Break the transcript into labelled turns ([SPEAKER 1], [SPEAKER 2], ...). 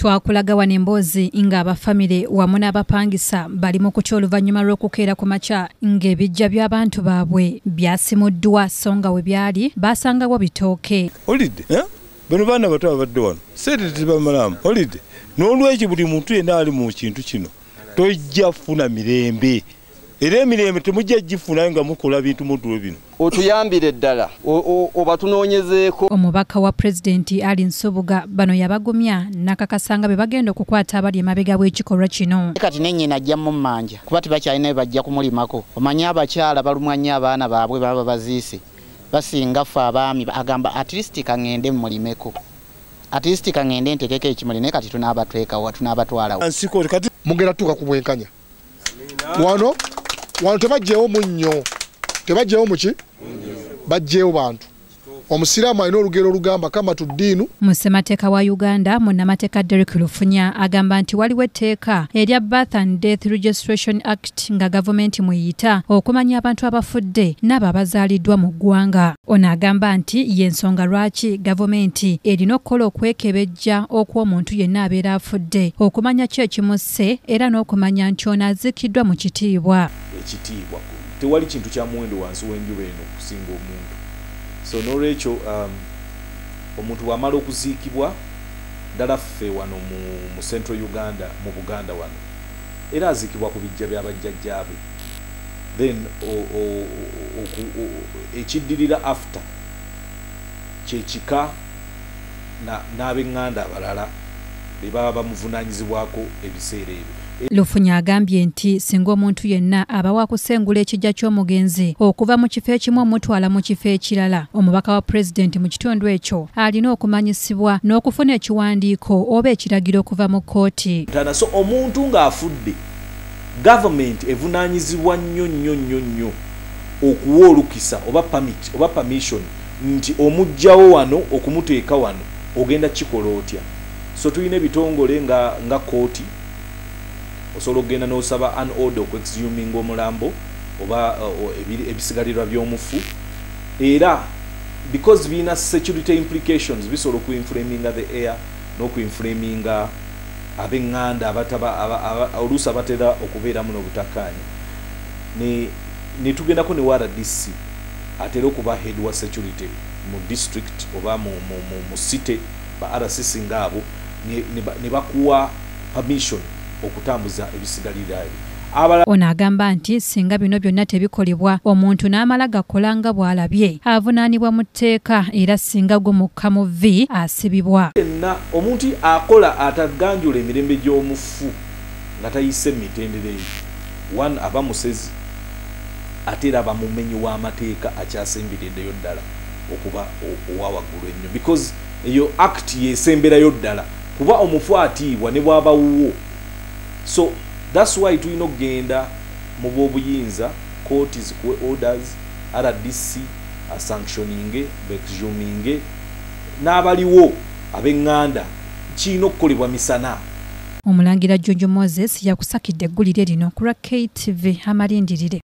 [SPEAKER 1] Twakulaga wano emboozi nga abafamile wamu n'abapangisa bali mu kutya oluvannyuma lw'okukeera ku makya ng'ebijja by'abantu baabwe byasimuddwa so nga we byali baasangawo bitooke.
[SPEAKER 2] Olidde bano baana bato abadde wano sente tebamalamu olidde n'olwekyo buli muntu yenna ali mu kintu kino tojja kufuna mirembe era emirembe temujja gifuna nga mukola bintu muddulo bino.
[SPEAKER 3] Otuyambire ddala oba tunoonyezeeko.
[SPEAKER 1] Omubaka wa pulezidenti Ali Nsubuga bano yabagumya nakakasanga be bagenda okukwata abali emabega w'ekikolwa kino.
[SPEAKER 4] Kati nennyina ajja mu mmanja kuba tebakyalina bajja kumulimako. Omanyi abakyala balumwa nnyo abaana baabwe baba baziise basinga ffe abaami agamba at least kangende mulimeko. At least kangende ntekeko ekimuli naye kati tunaabatwekawo tunaabatwalawo.
[SPEAKER 2] Kati
[SPEAKER 5] mugenda tuuka ku bwenkanya wano tebajjeewo munnyo tebajjeewo muki bajjeewo bantu. Omusiraamu alina olugero olugamba kama tuddiinu.
[SPEAKER 1] Mussemateeka wa Uganda munnamateeka Direck Lufunya agamba nti waliwo etteeka erya Birth and Death Registration Act nga gavumenti muyita okumanya abantu abafudde n'abo abazaaliddwa mu ggwanga. Ono agamba nti y'ensonga lwaki gavumenti erina okukola okwekebejja okw'omuntu yenna abeera afudde okumanya ki ekimusse era n'okumanya nti ono aziikiddwa mu kitiibwa.
[SPEAKER 6] Ekitiibwa tewali kintu kya muwendo wansi w'enjuba eno okusinga omuntu. So n'olwekyo omuntu wamala okuziikibwa ddala ffe wano mu Central Uganda mu Buganda wano era aziikibwa ku bijja by'abajjajjaabe then ekiddirira after kyekika n'ab'eŋŋanda abalala be baba bamuvunaanyizibwako ebiseera ebyo.
[SPEAKER 1] Lufunya agambye nti singa omuntu yenna aba wakusengula ekijja ky'omugenzi okuva mu kifo ekimu omutwala mu kifo ekirala, omubaka wa pulezidenti mu kitundu ekyo alina okumanyisibwa n'okufuna ekiwandiiko oba ekiragiro okuva mu kkooti.
[SPEAKER 6] So omuntu ng'afudde gavumenti evunaanyizibwa nnyo okuwa olukisa oba permit oba permission nti omugjawo wano okumuteeka wano ogenda kikola otya. So tulina ebitongole nga kkooti osobola okugenda n'osaba an order okweexhuming omulambo oba ebisigalirwa by'omufu era because bina security implications bisobola okuinflaminga the air n'okuinflaminga ab'eŋŋanda oluusi abatera okubeeramu n'obutakkaanya ne tugendako ne RDC atera okuba head wa security mu district oba mu city ba RCC ngaabo ne bakuwa permission okutambuza ebisigalira ebyo.
[SPEAKER 1] Ono agamba nti singa bino byonna tebikolebwa omuntu n'amala gakola nga bw'alabye avunaanibwa mu tteeka era singa gumukka mu vvi asibibwa.
[SPEAKER 6] Omuntu akola ataganjula emirembe gy'omufu nga tayise mitendere one aba musezi ate era aba mumenyi w'amateeka akyasembereddeyo ddala okuba owawaggulu ennyo because eyo act yesemberayo ddala kuba omufu atiibwa ne bw'abawuwo. So that's why tulina okugenda mu bw'obuyinza court zikuwe orders RDC asanctioninge exhuming n'abaliwo ab'eŋŋanda kirina okukolebwa misana.
[SPEAKER 1] Omulangira Jojo Moses yakusakidde eggulire lino ku KTV amalindirire.